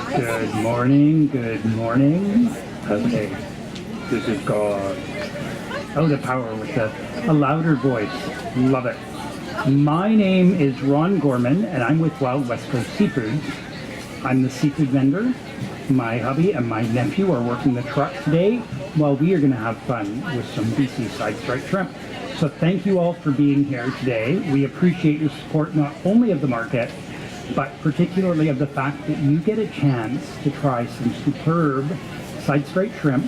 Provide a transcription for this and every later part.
Good morning, good morning. Okay, this is God. Oh, the power with a louder voice. Love it. My name is Ron Gorman, and I'm with Wild West Coast Seafoods. I'm the seafood vendor. My hubby and my nephew are working the truck today while we are going to have fun with some BC side striped shrimp. So thank you all for being here today. We appreciate your support not only of the market, but particularly of the fact that you get a chance to try some superb side striped shrimp.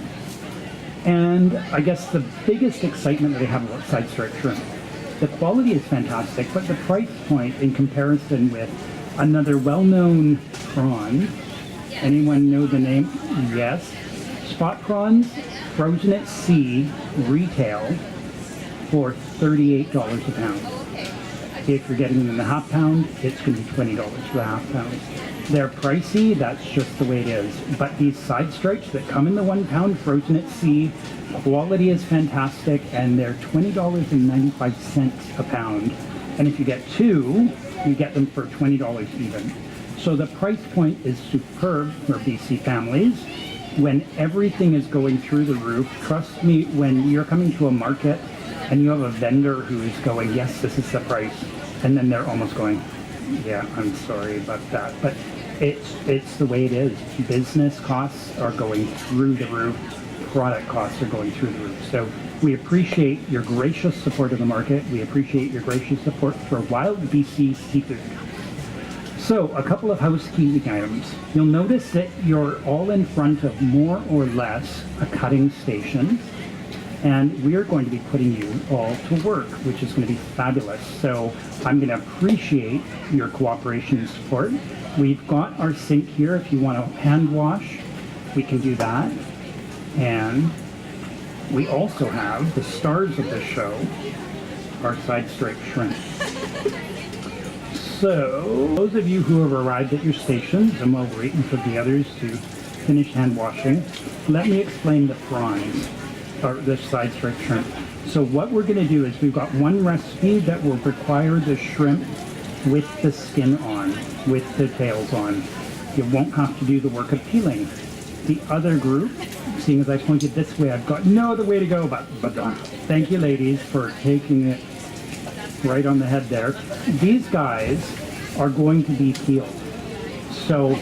And I guess the biggest excitement that I have about side striped shrimp, the quality is fantastic, but the price point in comparison with another well-known prawn, anyone know the name? Yes. Spot prawns, frozen at sea, retail for $38 a pound. If you're getting them in the half pound, it's going to be $20 for the half pound. They're pricey, that's just the way it is. But these side stripes that come in the 1 pound frozen at sea, quality is fantastic, and they're $20.95 a pound. And if you get two, you get them for $20 even. So the price point is superb for BC families. When everything is going through the roof, trust me, when you're coming to a market and you have a vendor who is going, yes, this is the price, and then they're almost going, yeah, I'm sorry about that. But it's the way it is. Business costs are going through the roof. Product costs are going through the roof. So we appreciate your gracious support of the market. We appreciate your gracious support for Wild BC Seafood. So a couple of housekeeping items. You'll notice that you're all in front of more or less a cutting station. And we are going to be putting you all to work, which is going to be fabulous. So I'm going to appreciate your cooperation and support. We've got our sink here. If you want to hand wash, we can do that. And we also have the stars of the show, our side striped shrimp. So those of you who have arrived at your stations, and while we're waiting for the others to finish hand washing, let me explain the prawns. Or this side striped shrimp. So what we're going to do is we've got one recipe that will require the shrimp with the skin on, with the tails on. You won't have to do the work of peeling. The other group, seeing as I pointed this way, I've got no other way to go but thank you ladies for taking it right on the head there. These guys are going to be peeled. So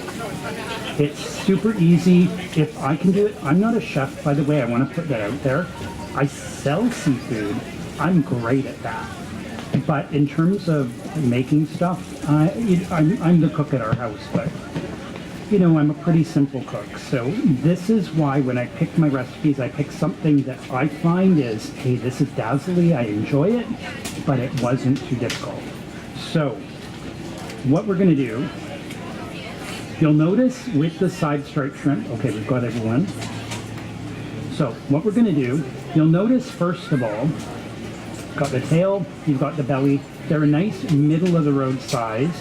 it's super easy. If I can do it, I'm not a chef, by the way, I want to put that out there. I sell seafood. I'm great at that. But in terms of making stuff, I'm the cook at our house, but you know, I'm a pretty simple cook. So this is why when I pick my recipes, I pick something that I find is, hey, this is dazzling, I enjoy it, but it wasn't too difficult. So what we're going to do, you'll notice with the side striped shrimp, okay, we've got everyone. So what we're going to do, you'll notice first of all, got the tail, you've got the belly. They're a nice middle of the road size.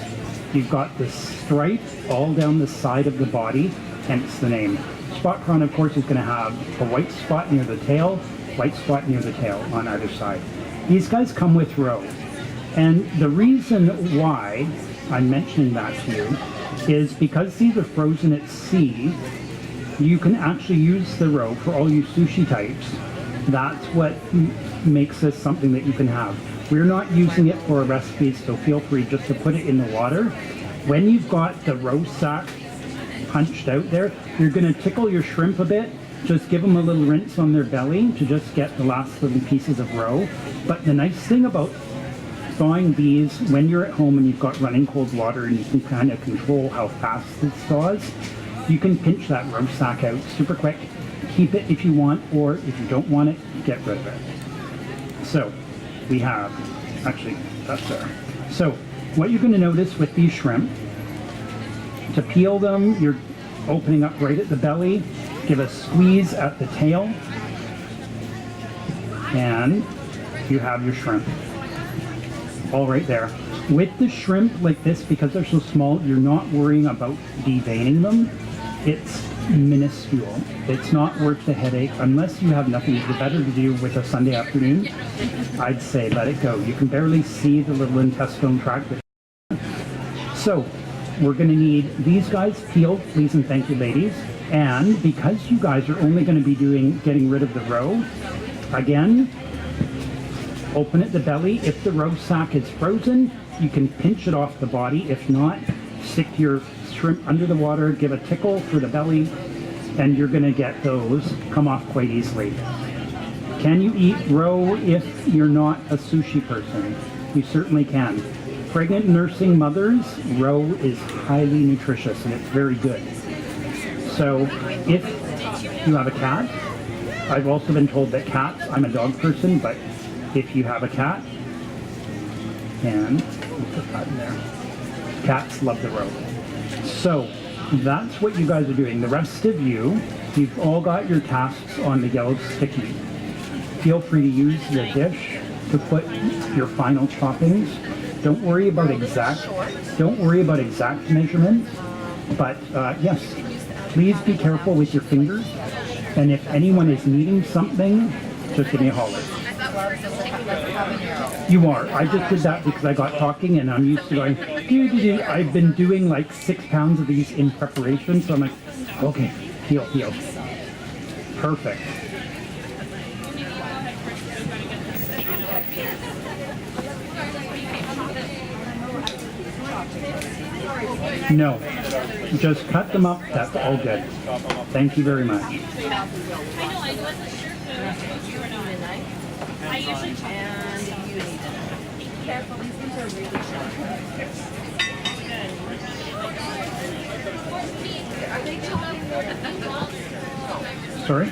You've got the stripe all down the side of the body, hence the name. Spot prawn, of course, is going to have a white spot near the tail, white spot near the tail on either side. These guys come with roe. And the reason why I'm mentioning that to you is because these are frozen at sea, you can actually use the roe for all you sushi types. That's what makes this something that you can have. We're not using it for a recipe, so feel free just to put it in the water. When you've got the roe sack punched out there, you're going to tickle your shrimp a bit. Just give them a little rinse on their belly to just get the last little pieces of roe. But the nice thing about thawing these, when you're at home and you've got running cold water and you can kind of control how fast it thaws, you can pinch that roe sack out super quick. Keep it if you want, or if you don't want it, get rid of it. So we have, actually, that's there. So what you're going to notice with these shrimp, to peel them, you're opening up right at the belly, give a squeeze at the tail, and you have your shrimp. All right there. With the shrimp like this, because they're so small, you're not worrying about deveining them. It's minuscule. It's not worth the headache unless you have nothing better to do with a Sunday afternoon. I'd say let it go. You can barely see the little intestinal tract. So we're going to need these guys peeled, please and thank you, ladies. And because you guys are only going to be getting rid of the roe, again, open at the belly. If the roe sack is frozen, you can pinch it off the body. If not, stick your shrimp under the water, give a tickle through the belly, and you're going to get those come off quite easily. Can you eat roe if you're not a sushi person? You certainly can. Pregnant nursing mothers, roe is highly nutritious and it's very good. So if you have a cat, I've also been told that cats, I'm a dog person, but if you have a cat, and we'll put that in there, cats love the roe. So that's what you guys are doing. The rest of you, you've all got your tasks on the yellow sticky. Feel free to use the dish to put your final choppings. Don't worry about exact measurements, but yes, please be careful with your fingers. And if anyone is needing something, just give me a holler. You are. I just did that because I got talking and I'm used to going, doo-doo-doo. I've been doing like 6 pounds of these in preparation, so I'm like, okay, peel. Perfect. No, just cut them up. That's all good. Thank you very much. I wasn't sure if it was you or not. I usually and you need to be careful. These things are really sharp. Are they chopping? Sorry?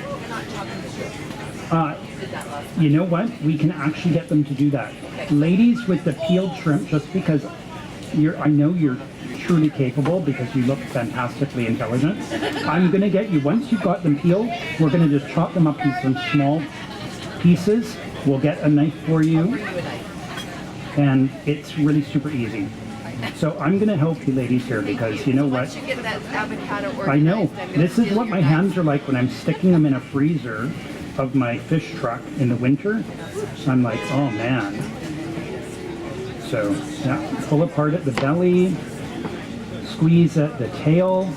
You know what? We can actually get them to do that. Ladies with the peeled shrimp, just because I know you're truly capable because you look fantastically intelligent. I'm going to get you, once you've got them peeled, we're going to just chop them up in some small pieces. We'll get a knife for you, and it's really super easy. So I'm going to help you ladies here because you know what? I know. This is what my hands are like when I'm sticking them in a freezer of my fish truck in the winter. I'm like, oh man. So yeah, pull apart at the belly, squeeze at the tail.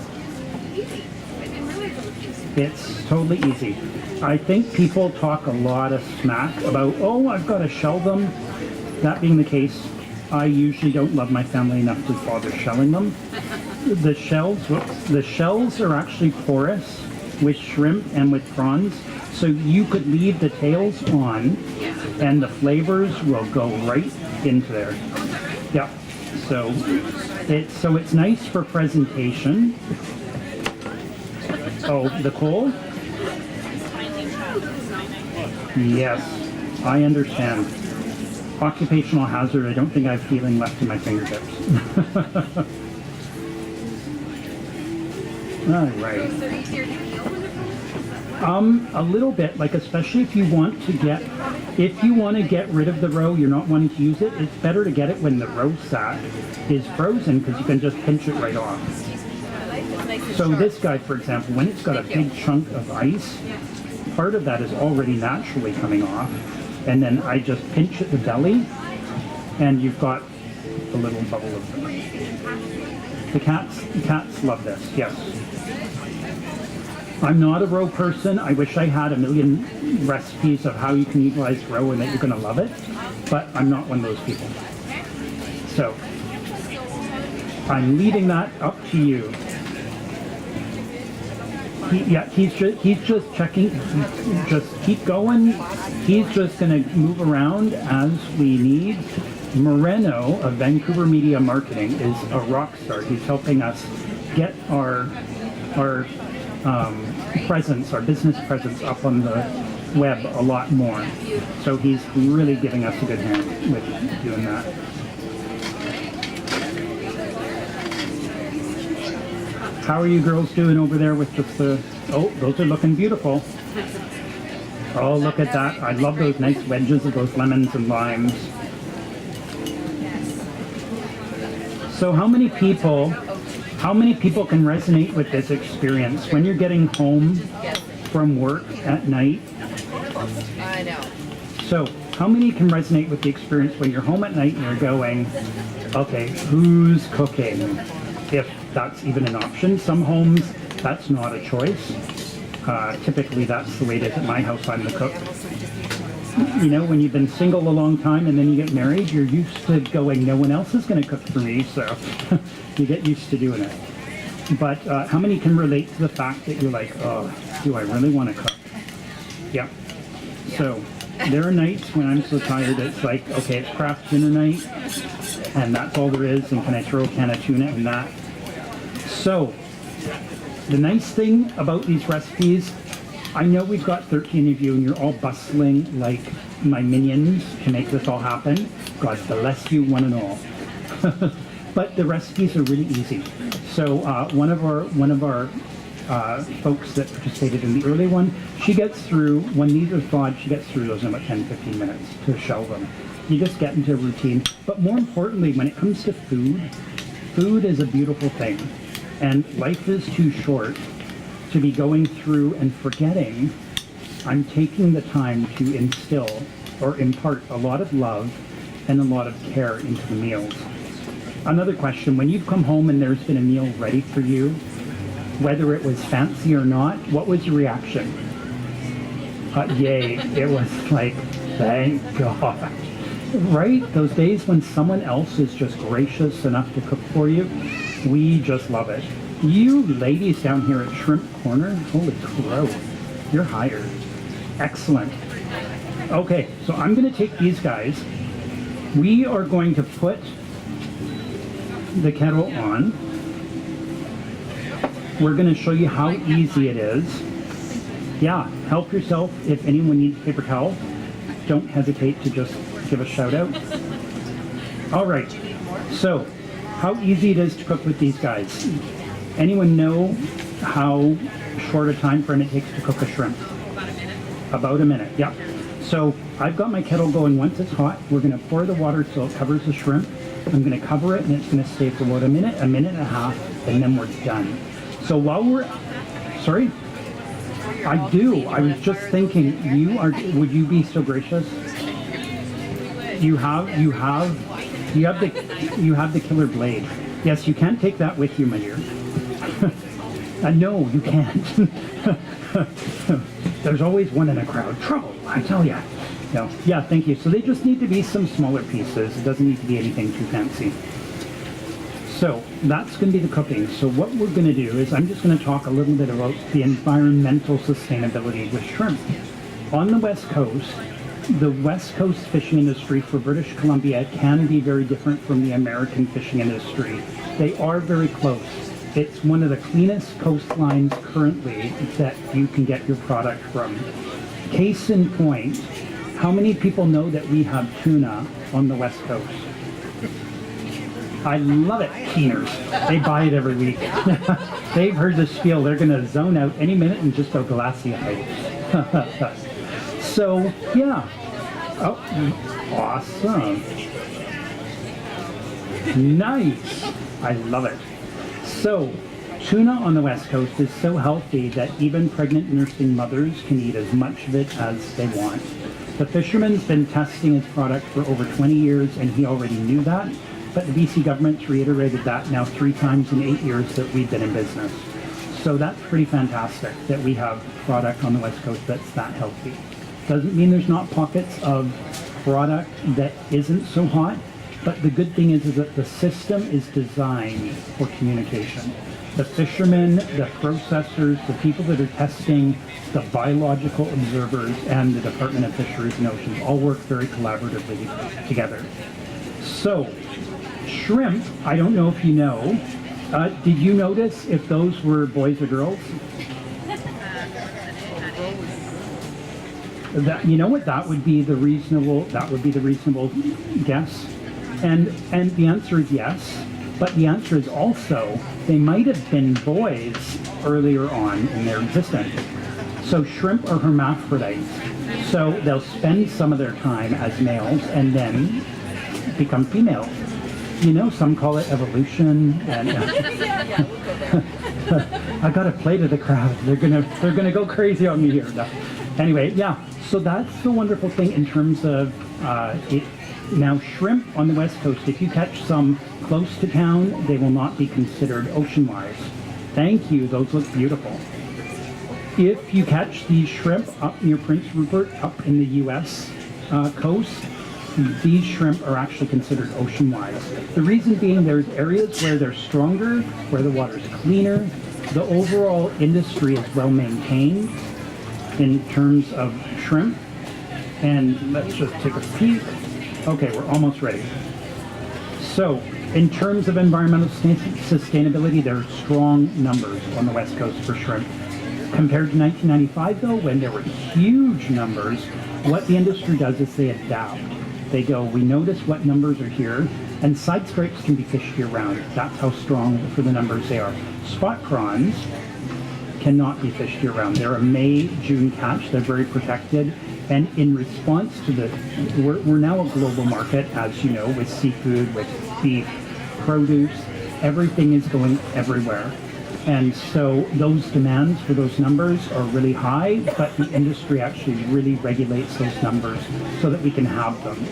It's totally easy. I think people talk a lot of smack about, oh, I've got to shell them. That being the case, I usually don't love my family enough to bother shelling them. The shells are actually porous with shrimp and with prawns. So you could leave the tails on and the flavors will go right into there. Yeah. So it's nice for presentation. Oh, the coal? Yes, I understand. Occupational hazard, I don't think I have feeling left in my fingertips. All right. A little bit, like especially if you want to get rid of the roe, you're not wanting to use it, it's better to get it when the roe sack is frozen because you can just pinch it right off. So this guy, for example, when it's got a big chunk of ice, part of that is already naturally coming off, and then I just pinch at the belly, and you've got a little bubble of them. The cats love this, yes. I'm not a roe person. I wish I had a million recipes of how you can utilize roe and that you're going to love it, but I'm not one of those people. So I'm leaving that up to you. He's just checking. Just keep going. He's just going to move around as we need. Moreno of Vancouver Media Marketing is a rock star. He's helping us get our presence, our business presence up on the web a lot more. So he's really giving us a good hand with doing that. How are you girls doing over there with just the, oh, those are looking beautiful. Oh, look at that. I love those nice wedges of those lemons and limes. So how many people can resonate with this experience when you're getting home from work at night? I know. So how many can resonate with the experience when you're home at night and you're going, okay, who's cooking? if that's even an option. Some homes, that's not a choice. Typically, that's the way it is at my house. I'm the cook. You know, when you've been single a long time and then you get married, you're used to going, no one else is going to cook for me, so you get used to doing it. But how many can relate to the fact that you're like, oh, do I really want to cook? Yeah. So there are nights when I'm so tired it's like, okay, it's craft dinner night, and that's all there is, and can I throw a can of tuna in that? So the nice thing about these recipes, I know we've got 13 of you and you're all bustling like my minions to make this all happen. God bless you, one and all. But the recipes are really easy. So one of our folks that participated in the early one, she gets through, when these are thawed, she gets through those in about 10-15 minutes to shell them. You just get into a routine. But more importantly, when it comes to food, food is a beautiful thing. And life is too short to be going through and forgetting. I'm taking the time to instill or impart a lot of love and a lot of care into the meals. Another question, when you've come home and there's been a meal ready for you, whether it was fancy or not, what was your reaction? Yay, it was like, thank God. Right? Those days when someone else is just gracious enough to cook for you, we just love it. You ladies down here at Shrimp Corner, holy crow, you're hired. Excellent. Okay, so I'm going to take these guys. We are going to put the kettle on. We're going to show you how easy it is. Yeah, help yourself. If anyone needs a paper towel, don't hesitate to just give a shout out. All right, so how easy it is to cook with these guys. Anyone know how short a time frame it takes to cook a shrimp? About a minute. About a minute, yeah. So I've got my kettle going. Once it's hot, we're going to pour the water so it covers the shrimp. I'm going to cover it and it's going to stay for about a minute and a half, and then we're done. So while we're, sorry? I do. I was just thinking, would you be so gracious? You have the killer blade. Yes, you can't take that with you, my dear. No, you can't. There's always one in a crowd. Trouble, I tell ya. No. Yeah, thank you. So they just need to be some smaller pieces. It doesn't need to be anything too fancy. So that's going to be the cooking. So what we're going to do is I'm just going to talk a little bit about the environmental sustainability with shrimp. On the West Coast, the West Coast fishing industry for British Columbia can be very different from the American fishing industry. They are very close. It's one of the cleanest coastlines currently that you can get your product from. Case in point, how many people know that we have tuna on the West Coast? I love it, keeners. They buy it every week. They've heard the spiel. They're going to zone out any minute and just go glassy-eyed. So, yeah. Oh, awesome. Nice. I love it. So, tuna on the West Coast is so healthy that even pregnant nursing mothers can eat as much of it as they want. The fisherman's been testing his product for over 20 years, and he already knew that. But the BC government's reiterated that now 3 times in 8 years that we've been in business. So that's pretty fantastic that we have product on the West Coast that's that healthy. Doesn't mean there's not pockets of product that isn't so hot, but the good thing is that the system is designed for communication. The fishermen, the processors, the people that are testing, the biological observers, and the Department of Fisheries and Oceans all work very collaboratively together. So, shrimp, I don't know if you know, did you notice if those were boys or girls? That, you know what, that would be the reasonable guess. And the answer is yes, but the answer is also they might have been boys earlier on in their existence. So shrimp are hermaphrodites. So they'll spend some of their time as males and then become females. You know, some call it evolution, and I got to play to the crowd. They're gonna go crazy on me here. No. Anyway, yeah. So that's the wonderful thing in terms of Now, shrimp on the West Coast, if you catch some close to town, they will not be considered ocean-wise. Thank you, those look beautiful. If you catch these shrimp up near Prince Rupert, up in the U.S. Coast, these shrimp are actually considered ocean-wise. The reason being there's areas where they're stronger, where the water's cleaner. The overall industry is well maintained in terms of shrimp. And let's just take a peek. Okay, we're almost ready. So, in terms of environmental sustainability, there are strong numbers on the West Coast for shrimp. Compared to 1995, though, when there were huge numbers, what the industry does is they adapt. They go, we notice what numbers are here, and side stripes can be fished year-round. That's how strong for the numbers they are. Spot prawns cannot be fished year-round. They're a May, June catch. They're very protected. And in response to we're now a global market, as you know, with seafood, with beef, produce, everything is going everywhere. And so those demands for those numbers are really high, but the industry actually really regulates those numbers so that we can have them.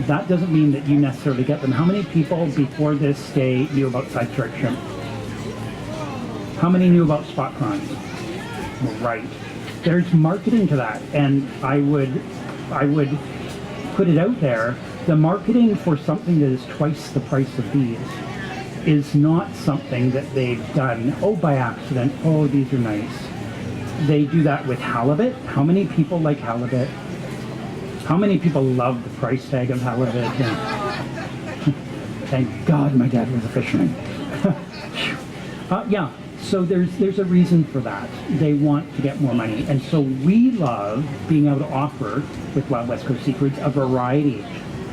That doesn't mean that you necessarily get them. How many people before this day knew about side stripe shrimp? How many knew about spot prawns? Right. There's marketing to that, and I would put it out there. The marketing for something that is twice the price of these is not something that they've done, oh, by accident, oh, these are nice. They do that with halibut. How many people like halibut? How many people love the price tag of halibut? And thank God my dad was a fisherman. Yeah. So there's a reason for that. They want to get more money. And so we love being able to offer, with Wild West Coast Seafoods, a variety.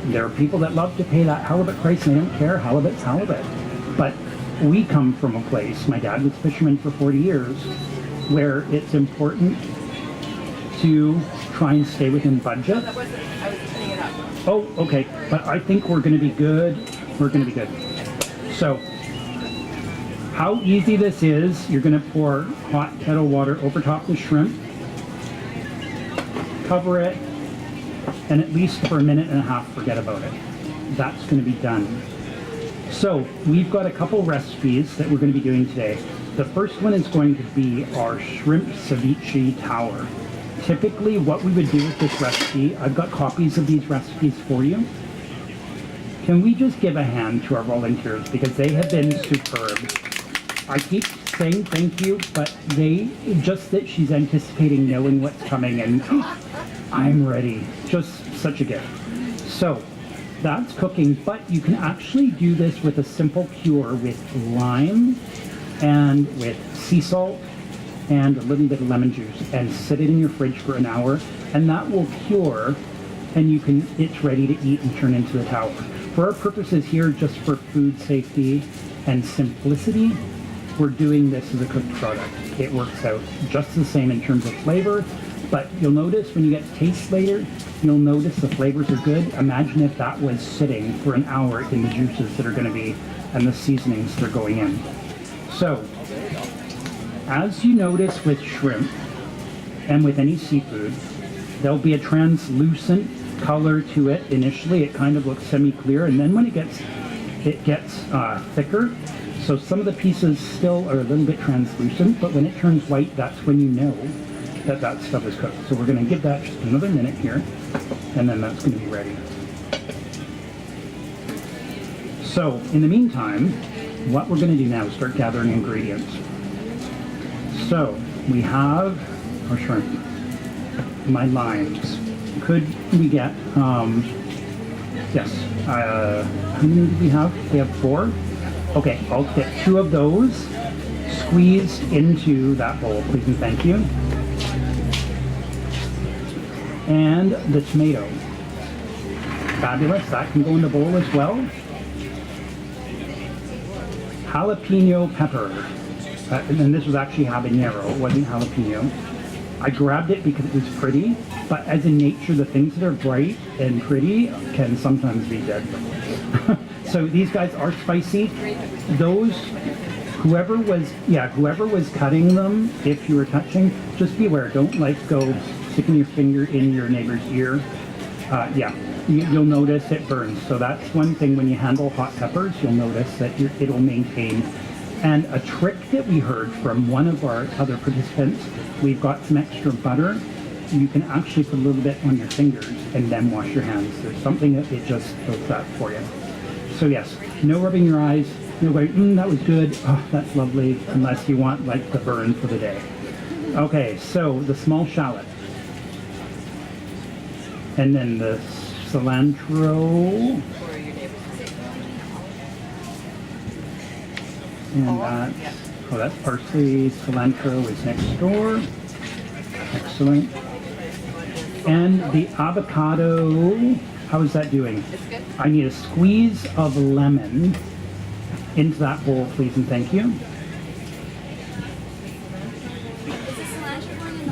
There are people that love to pay that halibut price and they don't care. Halibut's halibut. But we come from a place, my dad was a fisherman for 40 years, where it's important to try and stay within budget. I was putting it up. Oh, okay. But I think we're going to be good. We're going to be good. So, how easy this is, you're going to pour hot kettle water over top the shrimp, cover it, and at least for a minute and a half, forget about it. That's going to be done. So we've got a couple recipes that we're going to be doing today. The first one is going to be our shrimp ceviche tower. Typically what we would do with this recipe, I've got copies of these recipes for you. Can we just give a hand to our volunteers because they have been superb. I keep saying thank you, but just that she's anticipating knowing what's coming and I'm ready. Just such a gift. So that's cooking, but you can actually do this with a simple cure with lime and with sea salt and a little bit of lemon juice and sit it in your fridge for an hour and that will cure and it's ready to eat and turn into the tower. For our purposes here, just for food safety and simplicity, we're doing this as a cooked product. It works out just the same in terms of flavor, but you'll notice when you get to taste later, you'll notice the flavors are good. Imagine if that was sitting for an hour in the juices that are going to be and the seasonings that are going in. So, as you notice with shrimp and with any seafood, there'll be a translucent color to it. Initially, it kind of looks semi-clear, and then when it gets thicker, so some of the pieces still are a little bit translucent, but when it turns white, that's when you know that that stuff is cooked. So we're going to give that just another minute here, and then that's going to be ready. So in the meantime, what we're going to do now is start gathering ingredients. So we have our shrimp, my limes. Could we get, yes, how many do we have? We have 4. Okay, I'll get 2 of those squeezed into that bowl, please and thank you. And the tomato. Fabulous, that can go in the bowl as well. Jalapeno pepper. And this was actually habanero, it wasn't jalapeno. I grabbed it because it was pretty, but as in nature, the things that are bright and pretty can sometimes be deadly. So these guys are spicy. Those, whoever was cutting them, if you were touching, just be aware. Don't go sticking your finger in your neighbor's ear. Yeah, you'll notice it burns. So that's one thing when you handle hot peppers, you'll notice that it'll maintain. And a trick that we heard from one of our other participants, we've got some extra butter. You can actually put a little bit on your fingers and then wash your hands. There's something that it just does that for you. So yes, no rubbing your eyes. No going, that was good. Oh, that's lovely. Unless you want like the burn for the day. Okay, so the small shallot. And then the cilantro. And that's parsley. Cilantro is next door. Excellent. And the avocado, how is that doing? It's good. I need a squeeze of lemon into that bowl, please, and thank you.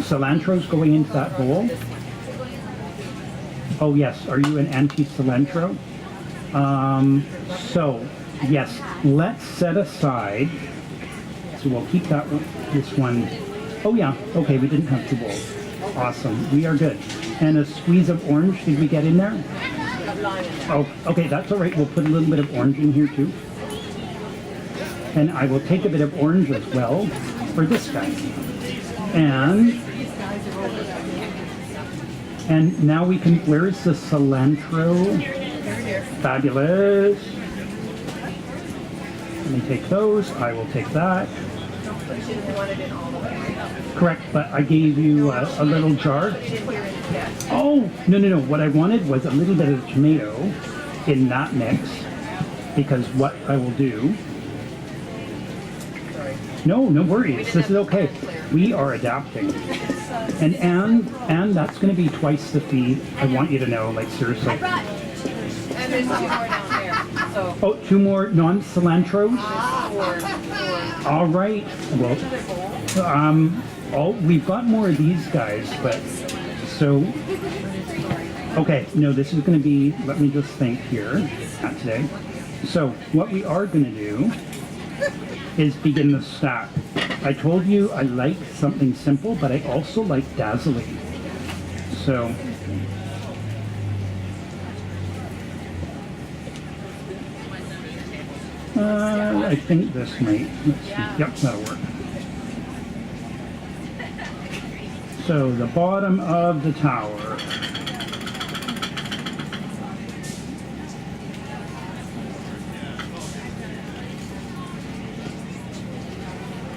Cilantro's going into that bowl. Oh yes, are you an anti-cilantro? So, yes, let's set aside, so we'll keep this one. Oh yeah, okay, we didn't have two bowls. Awesome, we are good. And a squeeze of orange, did we get in there? Oh, okay, that's all right. We'll put a little bit of orange in here too. And I will take a bit of orange as well for this guy. And now we can, where's the cilantro? Fabulous. Let me take those. I will take that. Correct, but I gave you a little jar. Oh, no. What I wanted was a little bit of tomato in that mix, because what I will do... No worries. This is okay. We are adapting. And that's going to be twice the fee. I want you to know, like, seriously. And there's 2 more down there. So. Oh, 2 more non-cilantros? All right. Well, we've got more of these guys, but so. Okay, no, this is going to be. Let me just think here. Not today. So what we are going to do is begin the stack. I told you I like something simple, but I also like dazzling. So. I think this might. Let's see. Yep, that'll work. So the bottom of the tower.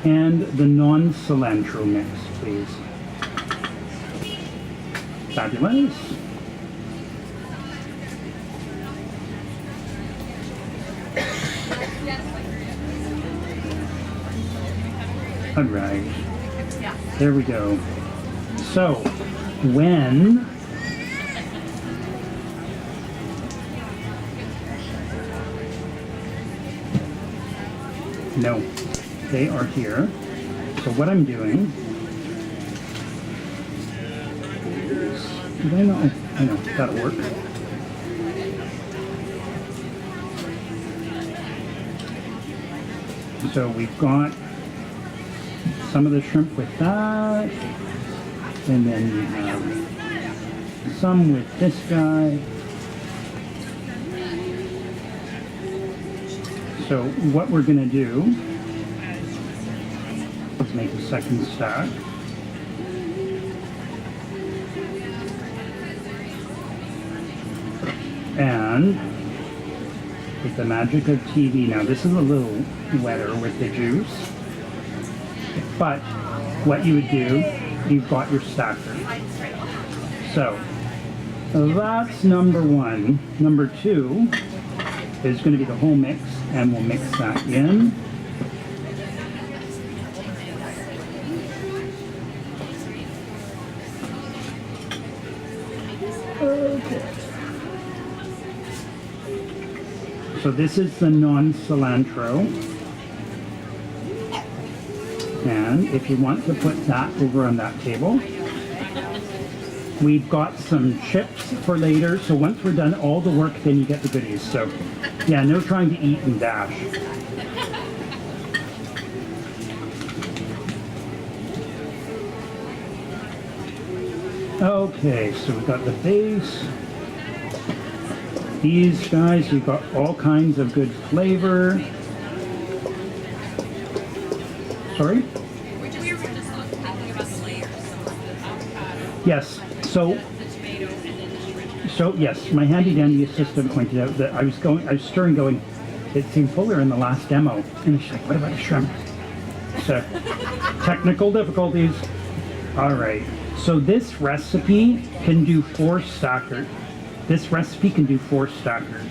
And the non-cilantro mix, please. Fabulous. All right. There we go. So, when no, they are here. So what I'm doing is, did I know? I know, that'll work. So we've got some of the shrimp with that, and then we have some with this guy. So what we're going to do is make a second stack. And with the magic of TV, now this is a little wetter with the juice, but what you would do, you've got your stacker. So that's number one. Number two is going to be the whole mix, and we'll mix that in. Okay. So this is the non-cilantro. And if you want to put that over on that table, we've got some chips for later. So once we're done all the work, then you get the goodies. So yeah, no trying to eat and dash. Okay, so we've got the base. these guys, you've got all kinds of good flavor. Sorry? We were just talking about the layers. Yes. So, The tomato and then the shrimp. so yes, my handy dandy assistant pointed out that I was stirring going, it seemed fuller in the last demo. And she's like, what about the shrimp? So, technical difficulties. All right. So this recipe can do 4 stackers. This recipe can do 4 stackers.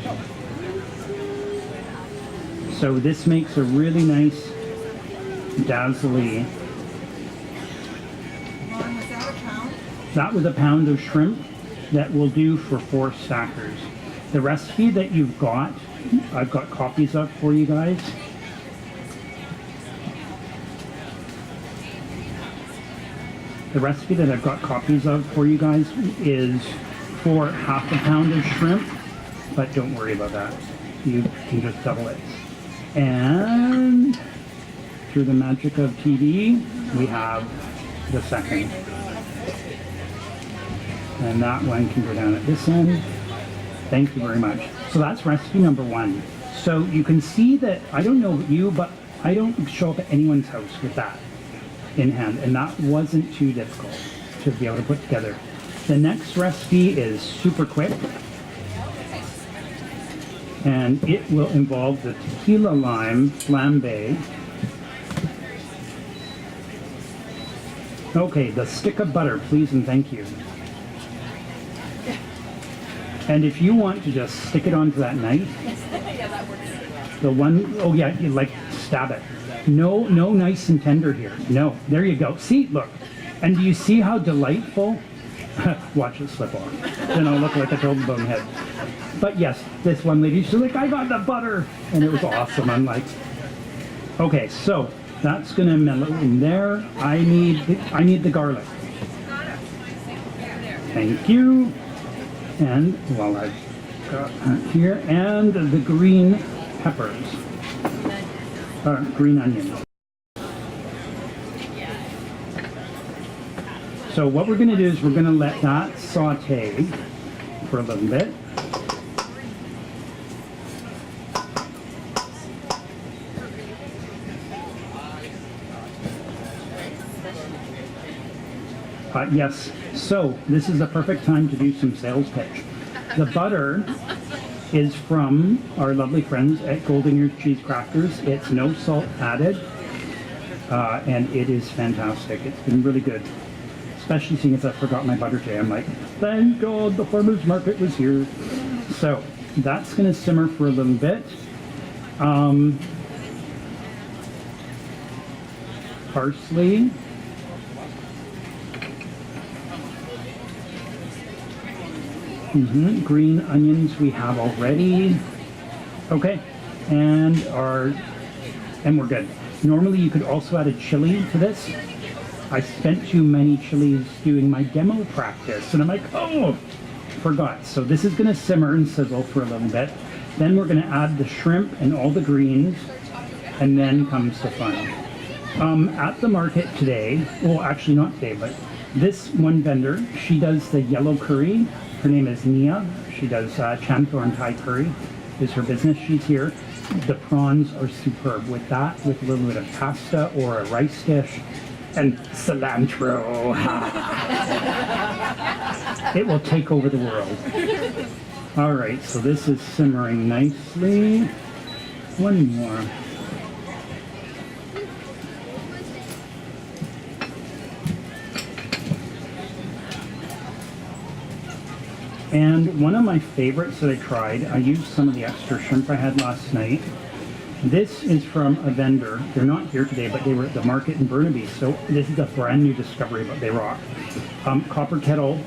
So this makes a really nice dazzly. Ron, was that a pound? That was a pound of shrimp that will do for 4 stackers. The recipe that you've got, I've got copies of for you guys. The recipe that I've got copies of for you guys is for half a pound of shrimp, but don't worry about that. You can just double it. And through the magic of TV, we have the second. And that one can go down at this end. Thank you very much. So that's recipe number 1. So you can see that, I don't know about you, but I don't show up at anyone's house with that in hand, and that wasn't too difficult to be able to put together. The next recipe is super quick, and it will involve the tequila lime flambe. Okay, the stick of butter, please and thank you. And if you want to just stick it onto that knife, the one, oh yeah, you like stab it. No nice and tender here. No, there you go. See, look. And do you see how delightful? Watch it slip off. Then I'll look like a total bonehead. But yes, this one lady, she's like, I got the butter. And it was awesome. I'm like, okay, so that's gonna mellow in there. I need the garlic. Thank you. And while I've got that here, and the green peppers. Green onions. So what we're going to do is we're going to let that saute for a little bit. Yes, so this is the perfect time to do some sales pitch. The butter is from our lovely friends at Golden Ears Cheese Crafters. It's no salt added, and it is fantastic. It's been really good, especially seeing as I forgot my butter today. I'm like, thank God the farmer's market was here. So that's going to simmer for a little bit. Parsley. Green onions we have already. Okay, and we're good. Normally you could also add a chili to this. I spent too many chilies doing my demo practice, and I'm like, oh, forgot. So this is going to simmer and sizzle for a little bit. Then we're going to add the shrimp and all the greens, and then comes the fun. At the market today, well, actually not today, but this one vendor, she does the yellow curry. Her name is Nia. She does Chanthorn Thai curry is her business. She's here. The prawns are superb. With that, with a little bit of pasta or a rice dish, and cilantro. It will take over the world. All right, so this is simmering nicely. One more. And one of my favorites that I tried, I used some of the extra shrimp I had last night. This is from a vendor. They're not here today, but they were at the market in Burnaby. So this is a brand new discovery, but they rock. Copper Kettle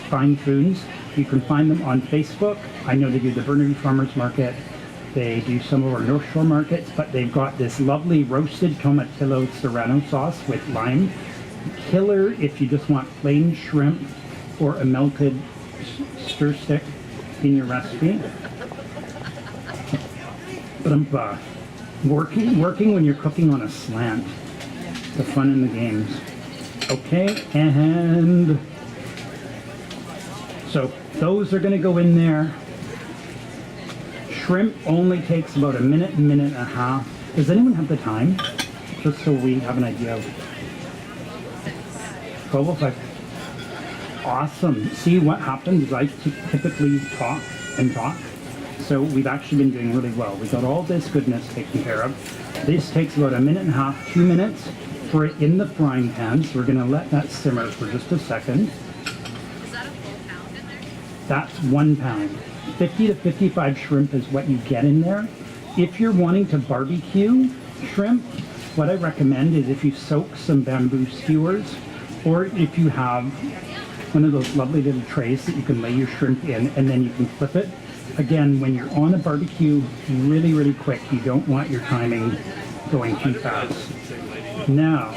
Fine Foods. You can find them on Facebook. I know they do the Burnaby Farmers Market. They do some of our North Shore markets, but they've got this lovely roasted tomatillo serrano sauce with lime. Killer if you just want plain shrimp or a melted stir stick in your recipe. But working when you're cooking on a slant. The fun in the games. Okay, and so those are going to go in there. Shrimp only takes about a minute, minute and a half. Does anyone have the time? Just so we have an idea of 12:05. Awesome. See, what happens is I typically talk and talk. So we've actually been doing really well. We got all this goodness taken care of. This takes about a minute and a half, 2 minutes for it in the frying pan. So we're going to let that simmer for just a second. Is that a full pound in there? That's 1 pound. 50 to 55 shrimp is what you get in there. If you're wanting to barbecue shrimp, what I recommend is if you soak some bamboo skewers, or if you have one of those lovely little trays that you can lay your shrimp in and then you can flip it. Again, when you're on a barbecue really, really quick, you don't want your timing going too fast. Now,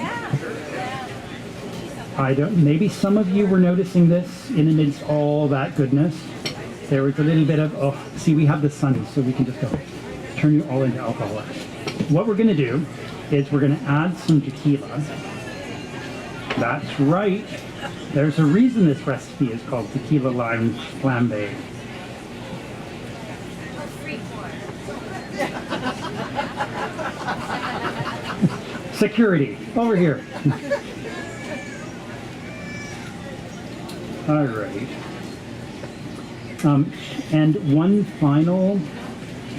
maybe some of you were noticing this in amidst all that goodness. There was a little bit of, oh, see, we have the sun, so we can just go turn you all into alcoholics. What we're gonna do is we're gonna add some tequila. That's right. There's a reason this recipe is called tequila lime flambe. Security, over here. All right. And one final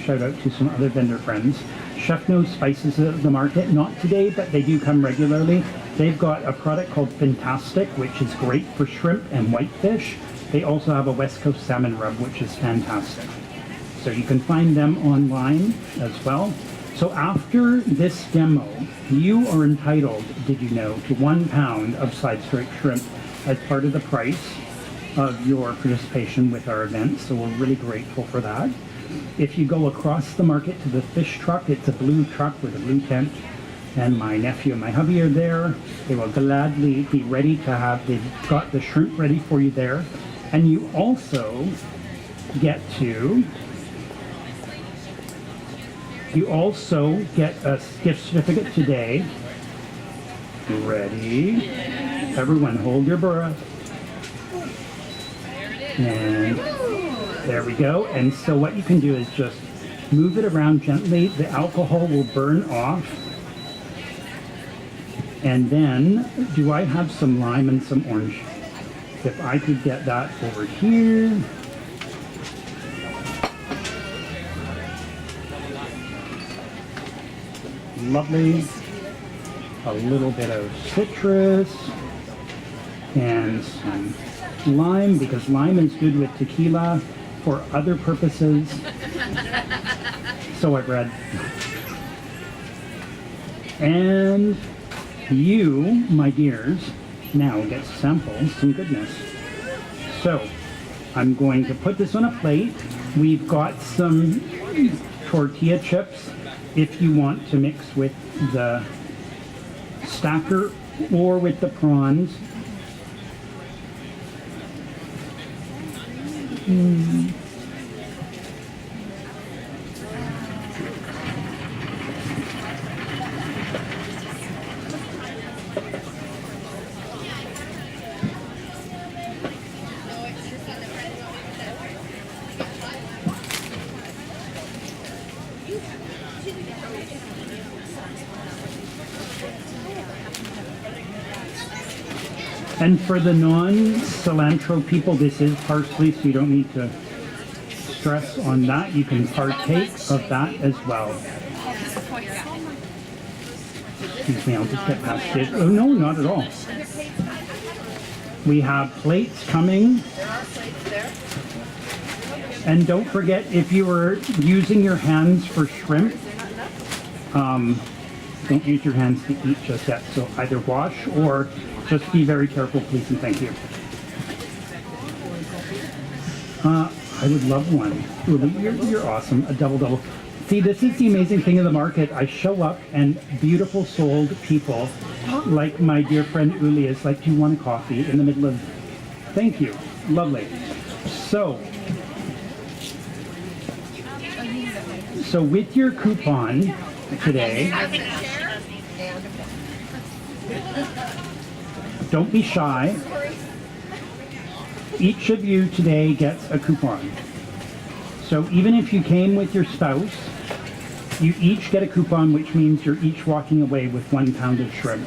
shout out to some other vendor friends. Chef Knows Spices at the market, not today, but they do come regularly. They've got a product called Fantastic, which is great for shrimp and whitefish. They also have a West Coast salmon rub, which is fantastic. So you can find them online as well. So after this demo, you are entitled, did you know, to 1 pound of side strike shrimp as part of the price of your participation with our event. So we're really grateful for that. If you go across the market to the fish truck, it's a blue truck with a blue tent, and my nephew and my hubby are there. They will gladly be ready to have, they've got the shrimp ready for you there. And you also get a gift certificate today. Ready? Everyone hold your breath. And there we go. And so what you can do is just move it around gently. The alcohol will burn off. And then, do I have some lime and some orange? If I could get that over here. Lovely. A little bit of citrus and some lime, because lime is good with tequila for other purposes. So I've read. And you, my dears, now get to sample some goodness. So I'm going to put this on a plate. We've got some tortilla chips if you want to mix with the stacker or with the prawns. And for the non-cilantro people, this is parsley, so you don't need to stress on that. You can partake of that as well. Excuse me, I'll just get past it. Oh, no, not at all. We have plates coming. And don't forget, if you were using your hands for shrimp, don't use your hands to eat just yet. So either wash or just be very careful, please, and thank you. I would love one. Uli, you're awesome. A double-double. See, this is the amazing thing in the market. I show up and beautiful souled people, like my dear friend Uli, is like, do you want a coffee in the middle of... Thank you. Lovely. So with your coupon today, don't be shy. Each of you today gets a coupon. So even if you came with your spouse, you each get a coupon, which means you're each walking away with 1 pound of shrimp.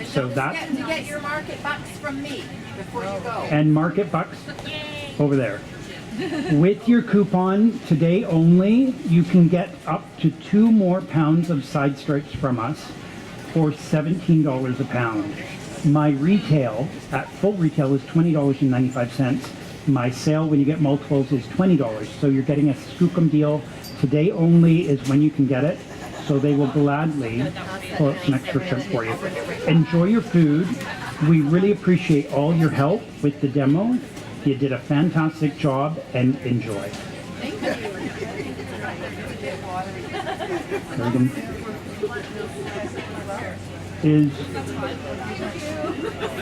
So that's, to get your market bucks from me before you go. and market bucks over there. With your coupon, today only, you can get up to 2 more pounds of side stripes from us for $17 a pound. My retail, at full retail, is $20.95. My sale, when you get multiples, is $20. So you're getting a skookum deal. Today only is when you can get it. So they will gladly pull out some extra shrimp for you. Enjoy your food. We really appreciate all your help with the demo. You did a fantastic job, and enjoy. There we go.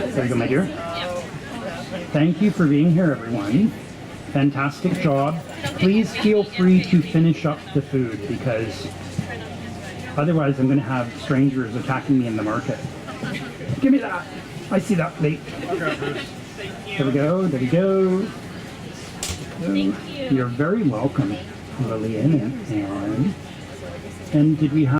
There you go, my dear. Thank you for being here, everyone. Fantastic job. Please feel free to finish up the food, because otherwise I'm going to have strangers attacking me in the market. Give me that. I see that plate. There we go. There we go. Thank you. You're very welcome, Lillian. And did we have